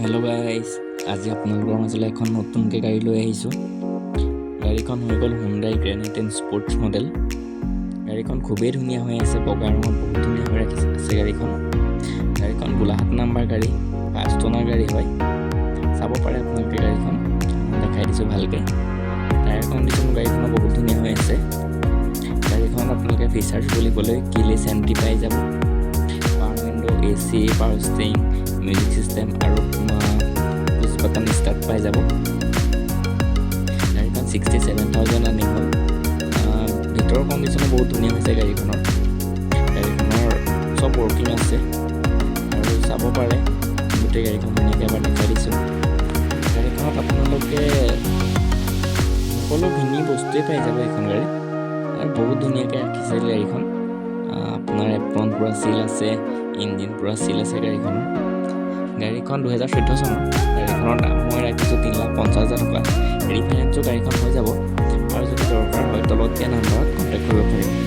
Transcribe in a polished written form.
Hello' guys, আজি আপোনালোকৰ মাজলৈ এখন নতুনকৈ গাড়ী লৈ আহিছোঁ। গাড়ীখন হৈ গ'ল Hyundai grand i10 sports model. গাড়ীখন খুবেই ধুনীয়া হৈ আছে, বগা ৰঙত বহুত ধুনীয়া হৈ আছে গাড়ীখন গোলাঘাট নাম্বাৰ গাড়ী, 5 টনৰ গাড়ী হয়। চাব পাৰে আপোনালোকে গাড়ীখন, দেখাই দিছোঁ ভালকৈ। টায়াৰ কণ্ডিশ্যন গাড়ীখনৰ বহুত ধুনীয়া হৈ আছে। গাড়ীখনত আপোনালোকে ফিচাৰ্ছ বুলিবলৈ কিলেছ এণ্ট্ৰি পাই যাব, power window, AC, power steering, music system আৰু পুছ বাটন ষ্টাৰ্ট পাই যাব। গাড়ীখন 67,000 ৰানিং হ'ল। ভিতৰৰ কণ্ডিশ্যনো বহুত ধুনীয়া হৈছে গাড়ীখনৰ চব ৱৰ্কিং আছে আৰু চাব পাৰে। গোটেই গাড়ীখন ধুনীয়াকৈ এবাৰ দেখাই দিছোঁ। গাড়ীখনত আপোনালোকে সকলো ভিনি বস্তুৱেই পাই যাব এইখন গাড়ীত, আৰু বহুত ধুনীয়াকৈ ৰাখিছে গাড়ীখন। আপোনাৰ এপ্ৰন পূৰা চিল আছে, ইঞ্জিন পূৰা চিল আছে গাড়ীখন 2014 চনৰ। গাড়ীখনৰ দাম মই ৰাখিছোঁ 3,50,000 টকা। ৰিফাইনেন্সো গাড়ীখন হৈ যাব, আৰু যদি দৰকাৰ হয় তলত দিয়া নাম্বাৰত কণ্টেক্ট কৰিব পাৰিম।